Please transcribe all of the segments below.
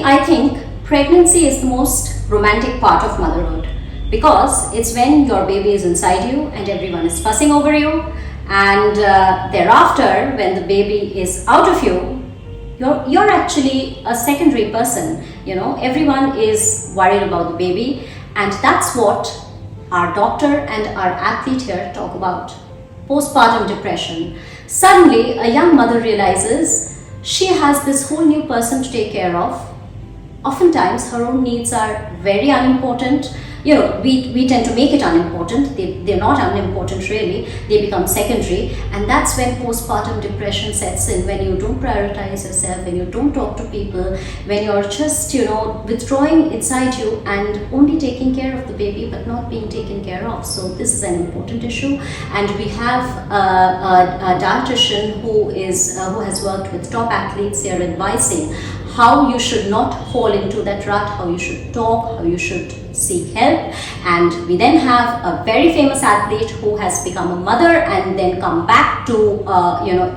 Personally, I think pregnancy is the most romantic part of motherhood because it's when your baby is inside you and everyone is fussing over you, and thereafter, when the baby is out of you, you're actually a secondary person. Everyone is worried about the baby, and that's what our doctor and our athlete here talk about. Postpartum depression. Suddenly, a young mother realizes she has this whole new person to take care of. Oftentimes, her own needs are very unimportant. We tend to make it unimportant. They're not unimportant really. They become secondary, and that's when postpartum depression sets in. When you don't prioritize yourself, when you don't talk to people, when you're just withdrawing inside you and only taking care of the baby, but not being taken care of. So this is an important issue, and we have a dietitian who has worked with top athletes here, advising how you should not fall into that rut, how you should talk, how you should seek help. And we then have a very famous athlete who has become a mother and then come back to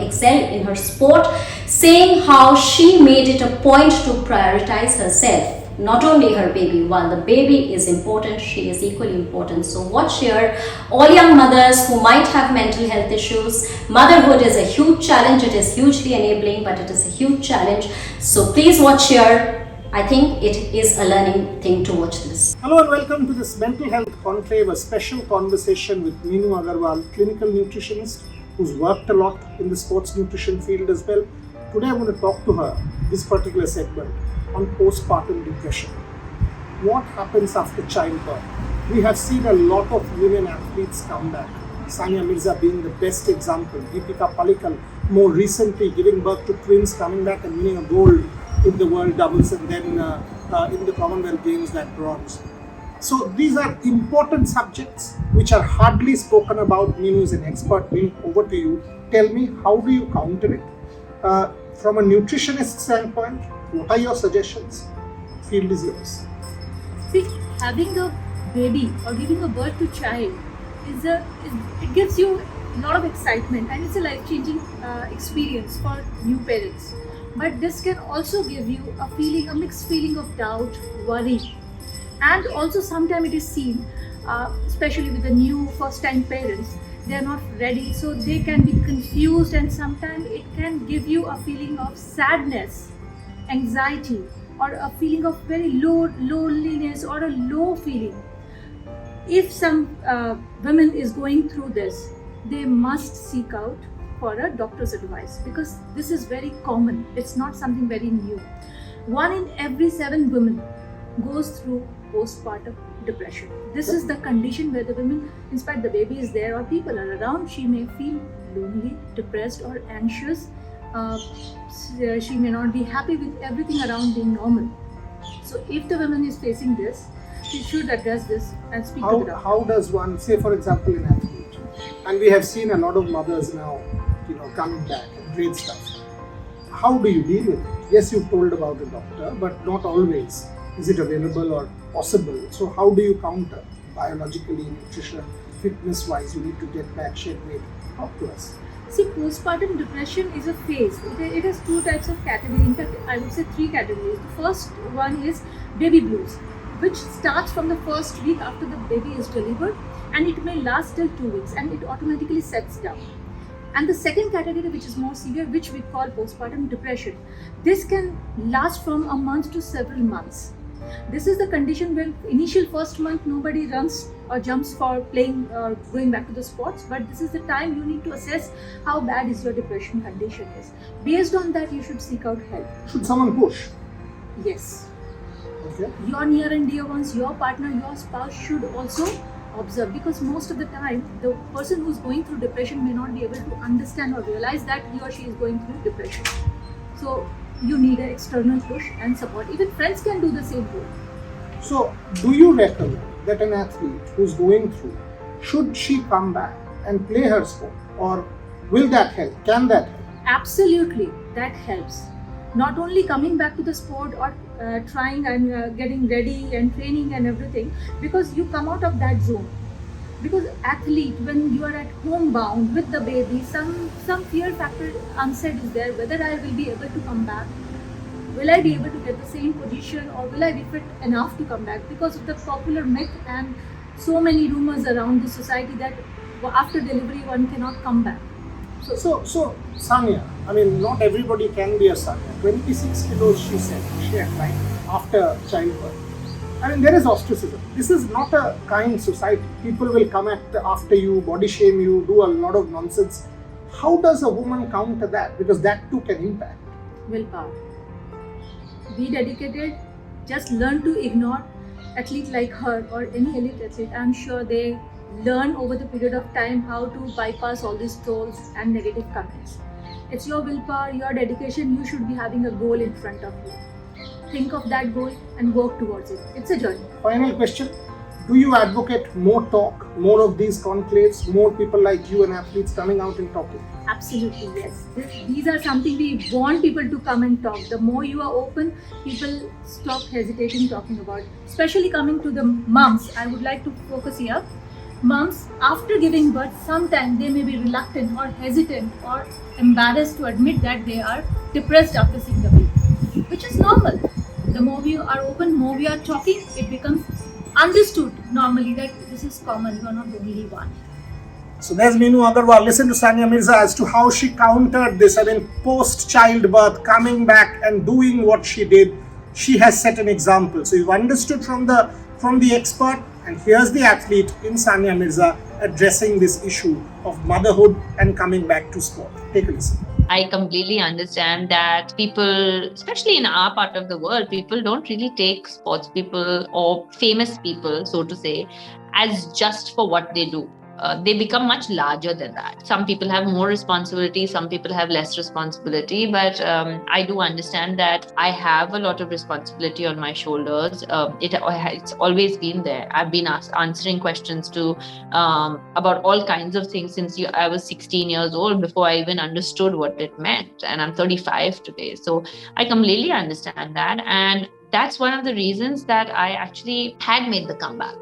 excel in her sport, saying how she made it a point to prioritize herself, not only her baby. While the baby is important, she is equally important. So watch here, all young mothers who might have mental health issues. Motherhood is a huge challenge. It is hugely enabling, but it is a huge challenge. So please watch here. I think it is a learning thing to watch this. Hello and welcome to this Mental Health Conclave, a special conversation with Meenu A, clinical nutritionist who's worked a lot in the sports nutrition field as well. Today I'm going to talk to her, this particular segment, on postpartum depression. What happens after childbirth? We have seen a lot of women athletes come back. Sania Mirza being the best example. Deepika Palikal more recently giving birth to twins, coming back and winning a gold in the world doubles, and then in the Commonwealth Games that bronze. So these are important subjects which are hardly spoken about. Meenu is an expert. Meenu, over to you. Tell me, how do you counter it? From a nutritionist standpoint, what are your suggestions? Field is yours. See, having a baby or giving a birth to child it gives you a lot of excitement, and it's a life-changing experience for new parents. But this can also give you a mixed feeling of doubt, worry, and also sometimes it is seen, especially with the new first-time parents, they are not ready, so they can be confused, and sometimes it can give you a feeling of sadness, anxiety, or a feeling of very low loneliness or a low feeling. If some women is going through this, they must seek out for a doctor's advice, because this is very common. It's not something very new. 1 in every 7 women goes through postpartum depression. This is the condition where the women, in spite the baby is there or people are around, she may feel lonely, depressed or anxious. She may not be happy with everything around being normal. So if the woman is facing this, she should address this and speak to the doctor. How does one, say for example an athlete, and we have seen a lot of mothers now coming back and great stuff. How do you deal with it? Yes, you've told about the doctor, but not always is it available or possible. So how do you counter biologically, nutrition, fitness wise? You need to get back, shed weight. Talk to us. See, postpartum depression is a phase. It has 2 types of categories. In fact, I would say 3 categories. The first one is baby blues, which starts from the first week after the baby is delivered, and it may last till 2 weeks, and it automatically sets down. And the second category, which is more severe, which we call postpartum depression, this can last from a month to several months. This is the condition when initial first month nobody runs or jumps for playing or going back to the sports, but this is the time you need to assess how bad is your depression condition is. Based on that, you should seek out help. Should someone push? Yes. Okay. Your near and dear ones, your partner, your spouse should also observe, because most of the time the person who's going through depression may not be able to understand or realize that he or she is going through depression. So you need an external push and support. Even friends can do the same role. So do you recommend that an athlete who's going through, should she come back and play her sport, or will that help? Can that help? Absolutely, that helps. Not only coming back to the sport or trying and getting ready and training and everything, because you come out of that zone. Because athlete, when you are at home bound with the baby, some fear factor unsaid is there, whether I will be able to come back. will I be able to get the same position, or will I be fit enough to come back? Because of the popular myth and so many rumors around the society that after delivery one cannot come back. So Sania, I mean, not everybody can be a Sania. 26 kilos she said, she had, right, after childbirth. I mean, there is ostracism. This is not a kind society. People will come after you, body shame you, do a lot of nonsense. How does a woman counter that? Because that too can impact. Willpower. Be dedicated. Just learn to ignore athletes like her or any elite athlete. I'm sure they learn over the period of time how to bypass all these trolls and negative comments. It's your willpower, your dedication. You should be having a goal in front of you. Think of that goal and work towards it. It's a journey. Final question. Do you advocate more talk, more of these conclaves, more people like you and athletes coming out and talking? Absolutely, yes. These are something we want people to come and talk. The more you are open, people stop hesitating talking about it. Especially coming to the moms, I would like to focus here. Moms, after giving birth, sometimes they may be reluctant or hesitant or embarrassed to admit that they are depressed after seeing the baby, which is normal. The more we are open, more we are talking, it becomes understood normally that this is common, you are not the only one. So there's Meenu Agarwal. Listen to Sania Mirza as to how she countered this. I mean, post-childbirth, coming back and doing what she did. She has set an example. So you've understood from the expert, and here's the athlete in Sania Mirza addressing this issue of motherhood and coming back to sport. Take a listen. I completely understand that people, especially in our part of the world, people don't really take sports people or famous people, so to say, as just for what they do. They become much larger than that. Some people have more responsibility, some people have less responsibility, but I do understand that I have a lot of responsibility on my shoulders. It's always been there. I've been answering questions about all kinds of things since I was 16 years old, before I even understood what it meant. And I'm 35 today. So I completely understand that. And that's one of the reasons that I actually had made the comeback.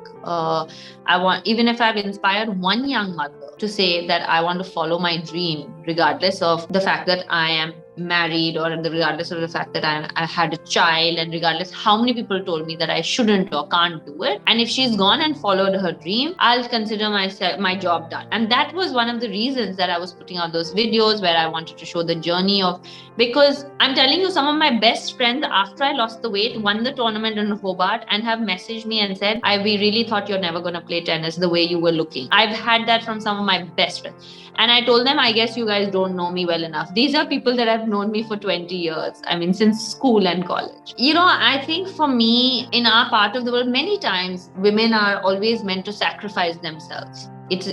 Even if I've inspired one young mother to say that I want to follow my dream, regardless of the fact that I am married, or regardless of the fact that I had a child, and regardless how many people told me that I shouldn't or can't do it. And if she's gone and followed her dream, I'll consider my job done. And that was one of the reasons that I was putting out those videos where I wanted to show the journey of, because I'm telling you, some of my best friends after I lost the weight won the tournament in Hobart and have messaged me and said, we really thought you're never going to play tennis the way you were looking. I've had that from some of my best friends. And I told them, I guess you guys don't know me well enough. These are people that have known me for 20 years. I mean, since school and college. I think for me, in our part of the world, many times women are always meant to sacrifice themselves. It's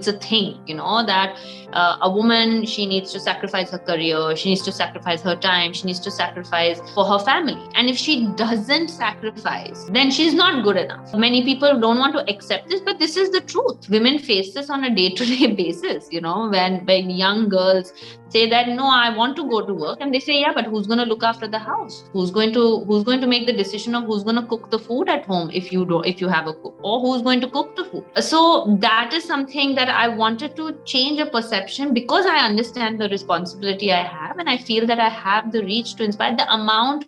a thing, that a woman, she needs to sacrifice her career, she needs to sacrifice her time, she needs to sacrifice for her family. And if she doesn't sacrifice, then she's not good enough. Many people don't want to accept this, but this is the truth. Women face this on a day-to-day basis, when young girls say that, no, I want to go to work, and they say, yeah, but who's going to look after the house? Who's going to make the decision of who's going to cook the food at home if you have a cook, or who's going to cook the food? So that is something that I wanted to change a perception, because I understand the responsibility I have, and I feel that I have the reach to inspire. The amount